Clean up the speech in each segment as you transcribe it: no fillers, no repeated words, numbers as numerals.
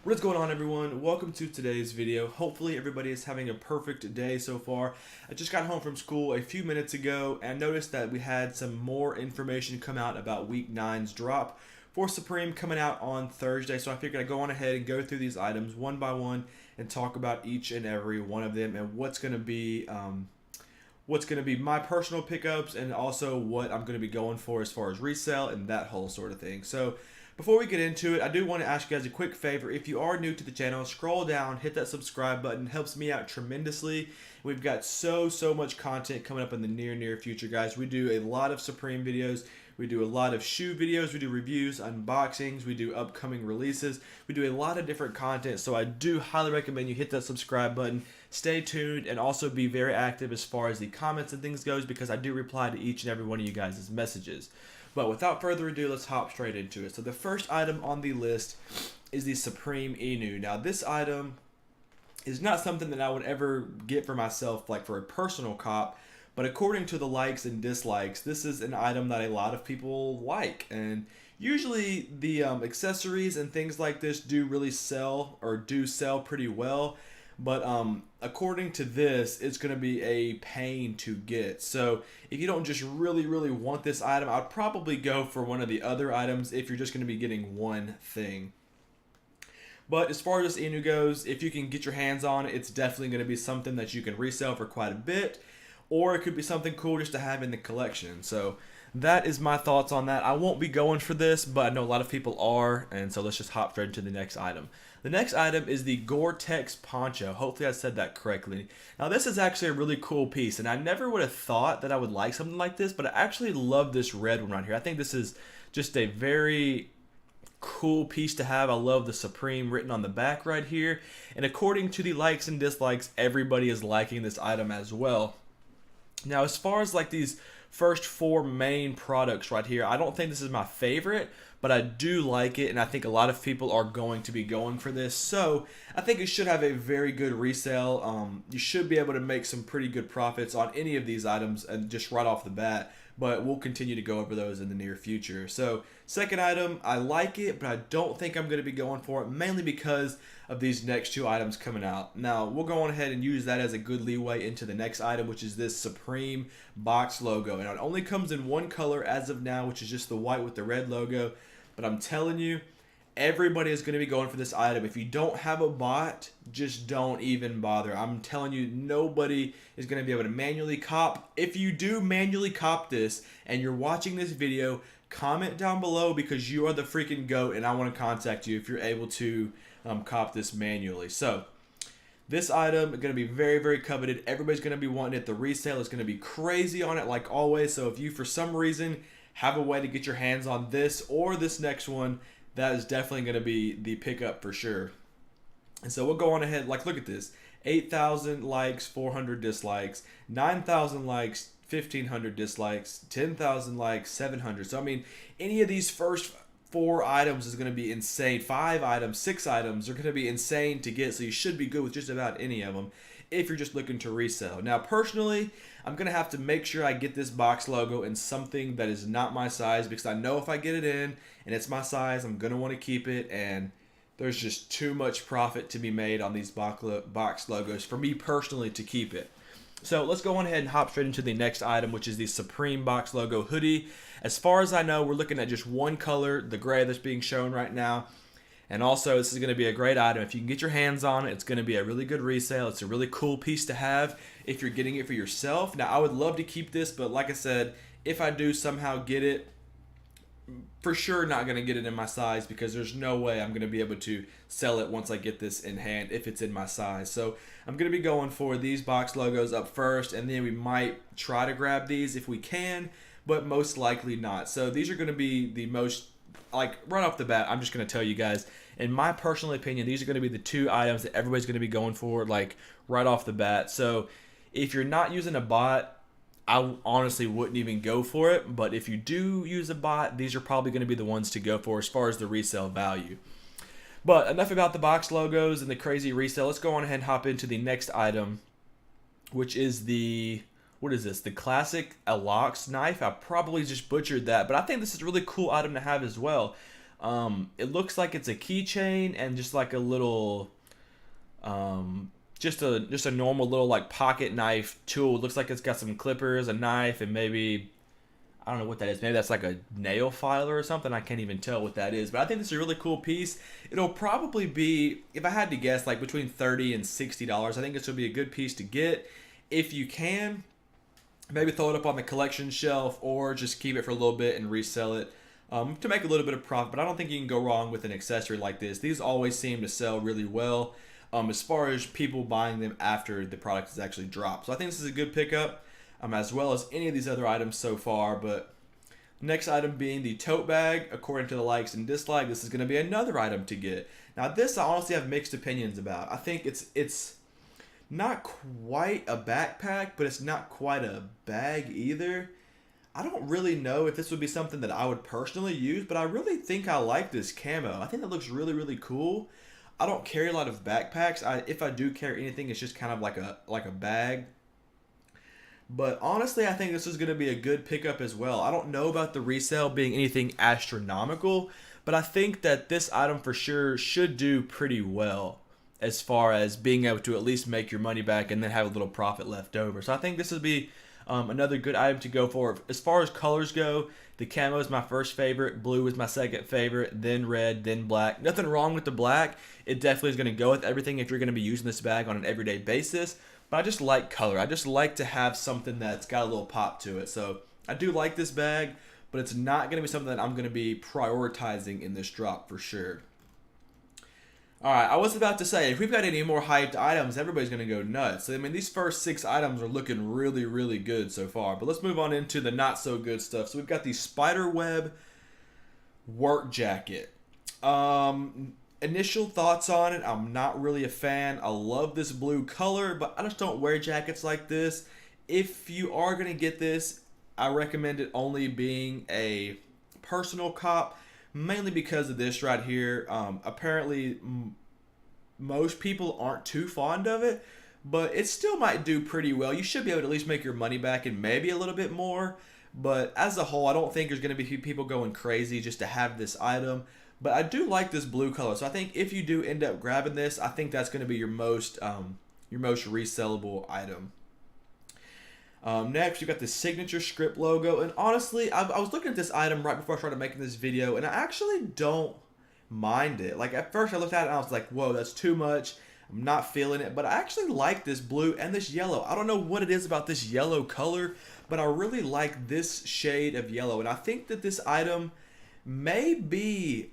What is going on, everyone? Welcome to today's video. Hopefully everybody is having a perfect day so far. I just got home from school a few minutes ago and noticed that we had some more information come out about week 9's drop for Supreme coming out on Thursday. So I figured I'd go on ahead and go through these items one by one and talk about each and every one of them and what's going to be my personal pickups and also what I'm going to be going for as far as resale and that whole sort of thing. So before we get into it, I do want to ask you guys a quick favor. If you are new to the channel, scroll down, hit that subscribe button. It helps me out tremendously. We've got so much content coming up in the near future, guys. We do a lot of Supreme videos. We do a lot of shoe videos. We do reviews, unboxings. We do upcoming releases. We do a lot of different content. So I do highly recommend you hit that subscribe button. Stay tuned and also be very active as far as the comments and things goes because I do reply to each and every one of you guys' messages. But without further ado, let's hop straight into it. So the first item on the list is the Supreme Inu. Now this item is not something that I would ever get for myself, like for a personal cop, but according to the likes and dislikes, this is an item that a lot of people like. And usually the accessories and things like this do really sell or do sell pretty well. But according to this, it's going to be a pain to get. So if you don't just really want this item, I'd probably go for one of the other items if you're just going to be getting one thing. But as far as this Inu goes, if you can get your hands on it, it's definitely going to be something that you can resell for quite a bit. Or it could be something cool just to have in the collection. So that is my thoughts on that. I won't be going for this, but I know a lot of people are. And so let's just hop straight into the next item. The next item is the Gore-Tex poncho. Hopefully I said that correctly. Now this is actually a really cool piece, and I never would have thought that I would like something like this, but I actually love this red one right here. I think this is just a very cool piece to have. I love the Supreme written on the back right here. And according to the likes and dislikes, everybody is liking this item as well. Now as far as like these first four main products right here, I don't think this is my favorite, but I do like it, and I think a lot of people are going to be going for this. So I think it should have a very good resale. You should be able to make some pretty good profits on any of these items and just right off the bat, but we'll continue to go over those in the near future. So second item, I like it, but I don't think I'm going to be going for it, mainly because of these next two items coming out. Now we'll go on ahead and use that as a good leeway into the next item, which is this Supreme box logo. And it only comes in one color as of now, which is just the white with the red logo. But I'm telling you, everybody is going to be going for this item. If you don't have a bot, just don't even bother. I'm telling you, nobody is going to be able to manually cop. If you do manually cop this and you're watching this video, comment down below because you are the freaking GOAT and I want to contact you if you're able to cop this manually. So this item is going to be very coveted. Everybody's going to be wanting it. The resale is going to be crazy on it like always. So if you for some reason have a way to get your hands on this or this next one, that is definitely going to be the pickup for sure. And so we'll go on ahead. Like, look at this. 8,000 likes, 400 dislikes, 9,000 likes, 1,500 dislikes, 10,000 likes, 700. So, I mean, any of these first four items is going to be insane. 5 items, 6 items are going to be insane to get. So you should be good with just about any of them if you're just looking to resell. Now, personally, I'm going to have to make sure I get this box logo in something that is not my size because I know if I get it in and it's my size, I'm going to want to keep it, and there's just too much profit to be made on these box logos for me personally to keep it. So let's go on ahead and hop straight into the next item, which is the Supreme box logo hoodie. As far as I know, we're looking at just one color, the gray that's being shown right now. And also, this is going to be a great item. If you can get your hands on it, it's going to be a really good resale. It's a really cool piece to have if you're getting it for yourself. Now, I would love to keep this, but like I said, if I do somehow get it, for sure not going to get it in my size because there's no way I'm going to be able to sell it once I get this in hand if it's in my size. So I'm going to be going for these box logos up first, and then we might try to grab these if we can, but most likely not. So these are going to be the most, like right off the bat, I'm just going to tell you guys, in my personal opinion, these are going to be the two items that everybody's going to be going for, like right off the bat. So if you're not using a bot, I honestly wouldn't even go for it. But if you do use a bot, these are probably going to be the ones to go for as far as the resale value. But enough about the box logos and the crazy resale. Let's go on ahead and hop into the next item, which is the, what is this? The classic Alox knife. I probably just butchered that, but I think this is a really cool item to have as well. It looks like it's a keychain and just like a little, just a normal little like pocket knife tool. It looks like it's got some clippers, a knife, and maybe, I don't know what that is. Maybe that's like a nail filer or something. I can't even tell what that is. But I think this is a really cool piece. It'll probably be, if I had to guess, like between $30 and $60. I think this would be a good piece to get. If you can, maybe throw it up on the collection shelf or just keep it for a little bit and resell it to make a little bit of profit. But I don't think you can go wrong with an accessory like this. These always seem to sell really well as far as people buying them after the product is actually dropped. So I think this is a good pickup. As well as any of these other items so far. But next item being the tote bag. According to the likes and dislikes, this is going to be another item to get. Now this I honestly have mixed opinions about. I think it's not quite a backpack, but it's not quite a bag either. I don't really know if this would be something that I would personally use, but I really think I like this camo. I think that looks really, really cool. I don't carry a lot of backpacks. If I do carry anything, it's just kind of like a bag. But honestly, I think this is going to be a good pickup as well. I don't know about the resale being anything astronomical, but I think that this item for sure should do pretty well as far as being able to at least make your money back and then have a little profit left over. So I think this would be another good item to go for. As far as colors go, the camo is my first favorite, blue is my second favorite, then red, then black. Nothing wrong with the black. It definitely is going to go with everything if you're going to be using this bag on an everyday basis. But I just like color. I just like to have something that's got a little pop to it. So I do like this bag, but it's not going to be something that I'm going to be prioritizing in this drop for sure. Alright, I was about to say, if we've got any more hyped items, everybody's going to go nuts. So, I mean, these first 6 items are looking really, really good so far. But let's move on into the not so good stuff. So we've got the spiderweb work jacket. Initial thoughts on it, I'm not really a fan. I love this blue color, but I just don't wear jackets like this. If you are going to get this, I recommend it only being a personal cop, mainly because of this right here. Apparently, most people aren't too fond of it, but it still might do pretty well. You should be able to at least make your money back and maybe a little bit more, but as a whole, I don't think there's going to be people going crazy just to have this item. But I do like this blue color, so I think if you do end up grabbing this, I think that's going to be your most resellable item. Next, you got the signature script logo, and honestly, I was looking at this item right before I started making this video, and I actually don't mind it. Like at first, I looked at it and I was like, "Whoa, that's too much. I'm not feeling it." But I actually like this blue and this yellow. I don't know what it is about this yellow color, but I really like this shade of yellow, and I think that this item may be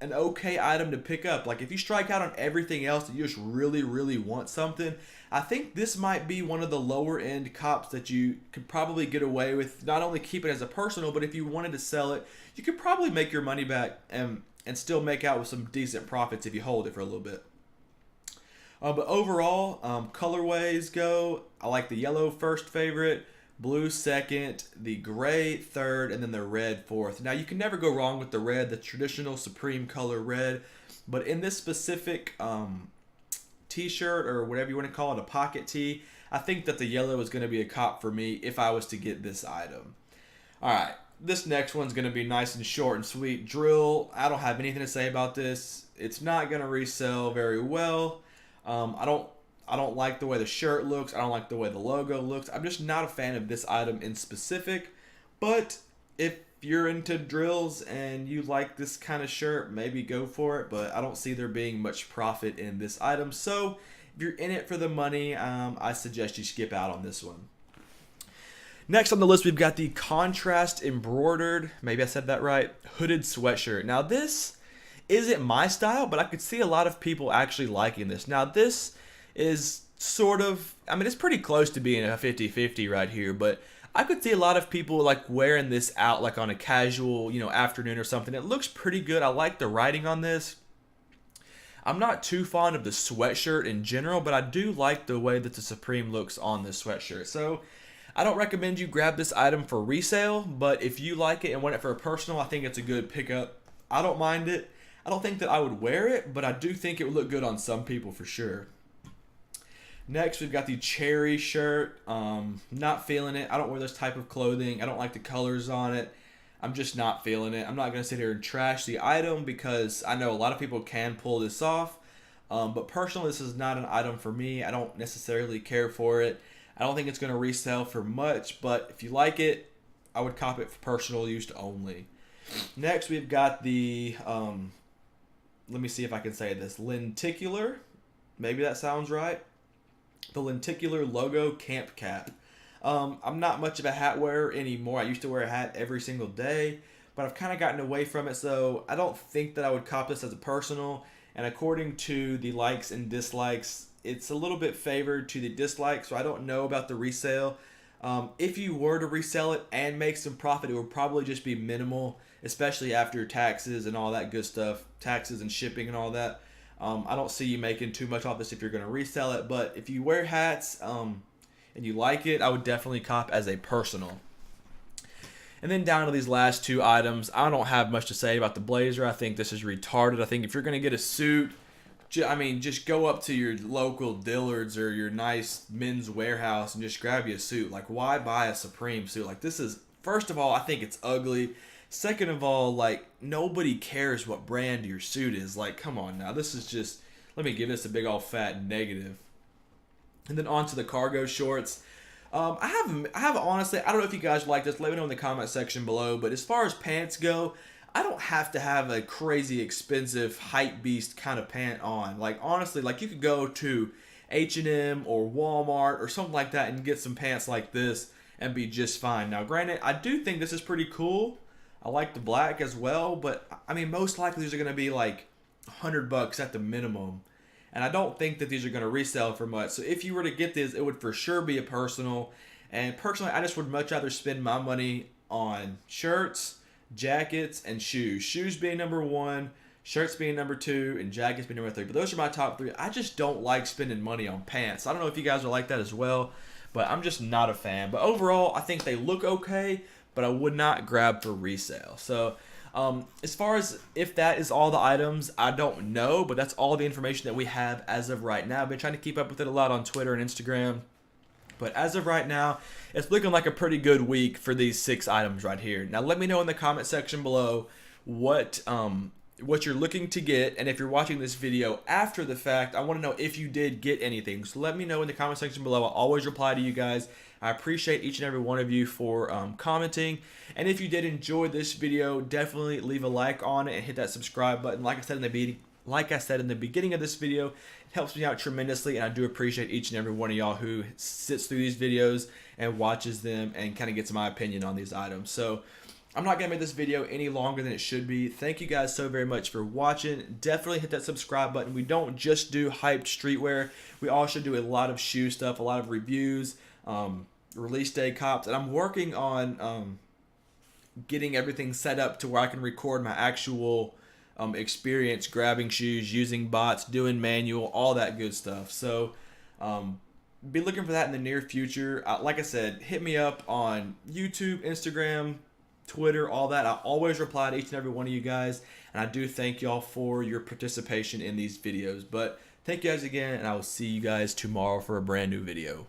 an okay item to pick up. Like if you strike out on everything else and you just really, really want something, I think this might be one of the lower end cops that you could probably get away with. Not only keep it as a personal, but if you wanted to sell it, you could probably make your money back and still make out with some decent profits if you hold it for a little bit. But overall, colorways go, I like the yellow first favorite, blue second, the gray third, and then the red fourth. Now you can never go wrong with the red, the traditional supreme color red, but in this specific t-shirt or whatever you want to call it, a pocket tee, I think that the yellow is going to be a cop for me if I was to get this item. Alright, this next one's going to be nice and short and sweet. Drill, I don't have anything to say about this. It's not going to resell very well. I don't like the way the shirt looks. I don't like the way the logo looks. I'm just not a fan of this item in specific. But if you're into drills and you like this kind of shirt, maybe go for it. But I don't see there being much profit in this item. So if you're in it for the money, I suggest you skip out on this one. Next on the list, we've got the contrast embroidered, maybe I said that right, hooded sweatshirt. Now this isn't my style, but I could see a lot of people actually liking this. Now this is sort of, I mean, it's pretty close to being a 50-50 right here, but I could see a lot of people like wearing this out like on a casual, afternoon or something. It looks pretty good. I like the writing on this. I'm not too fond of the sweatshirt in general, but I do like the way that the Supreme looks on this sweatshirt. So I don't recommend you grab this item for resale, but if you like it and want it for a personal, I think it's a good pickup. I don't mind it. I don't think that I would wear it, but I do think it would look good on some people for sure. Next, we've got the cherry shirt. Not feeling it. I don't wear this type of clothing. I don't like the colors on it. I'm just not feeling it. I'm not going to sit here and trash the item because I know a lot of people can pull this off. But personally, this is not an item for me. I don't necessarily care for it. I don't think it's going to resell for much, but if you like it, I would cop it for personal use only. Next, we've got the, let me see if I can say this, lenticular. Maybe that sounds right. The lenticular logo camp cap. I'm not much of a hat wearer anymore. I used to wear a hat every single day, but I've kind of gotten away from it, so I don't think that I would cop this as a personal. And according to the likes and dislikes, it's a little bit favored to the dislikes, so I don't know about the resale. If you were to resell it and make some profit, it would probably just be minimal, especially after taxes and all that good stuff, taxes and shipping and all that. I don't see you making too much off this if you're going to resell it, but if you wear hats and you like it, I would definitely cop as a personal. And then down to these last two items, I don't have much to say about the blazer. I think this is retarded. I think if you're going to get a suit, just go up to your local Dillard's or your nice men's warehouse and just grab you a suit. Like, why buy a Supreme suit? Like, this is, first of all, I think it's ugly. Second of all, like, nobody cares what brand your suit is. Like, come on now. This is just, let me give this a big old fat negative. And then on to the cargo shorts. I have honestly, I don't know if you guys like this. Let me know in the comment section below. But as far as pants go, I don't have to have a crazy expensive hype beast kind of pant on. Like, honestly, like, you could go to H&M or Walmart or something like that and get some pants like this and be just fine. Now, granted, I do think this is pretty cool. I like the black as well, but I mean, most likely these are going to be like $100 at the minimum. And I don't think that these are going to resell for much. So if you were to get this, it would for sure be a personal. And personally, I just would much rather spend my money on shirts, jackets, and shoes. Shoes being number 1, shirts being number 2, and jackets being number 3. But those are my top 3. I just don't like spending money on pants. I don't know if you guys are like that as well, but I'm just not a fan. But overall, I think they look okay, but I would not grab for resale. So as far as if that is all the items, I don't know, but that's all the information that we have as of right now. I've been trying to keep up with it a lot on Twitter and Instagram, but as of right now, it's looking like a pretty good week for these 6 items right here. Now, let me know in the comment section below what you're looking to get, and if you're watching this video after the fact, I want to know if you did get anything. So let me know in the comment section below. I'll always reply to you guys. I appreciate each and every one of you for commenting. And if you did enjoy this video, definitely leave a like on it and hit that subscribe button. Like I said in the beginning of this video, it helps me out tremendously, and I do appreciate each and every one of y'all who sits through these videos and watches them and kind of gets my opinion on these items. So I'm not going to make this video any longer than it should be. Thank you guys so very much for watching. Definitely hit that subscribe button. We don't just do hyped streetwear. We also do a lot of shoe stuff, a lot of reviews, release day cops, and I'm working on getting everything set up to where I can record my actual experience grabbing shoes, using bots, doing manual, all that good stuff. So be looking for that in the near future. Like I said, hit me up on YouTube, Instagram, Twitter, all that. I always reply to each and every one of you guys, and I do thank y'all for your participation in these videos. But thank you guys again, and I will see you guys tomorrow for a brand new video.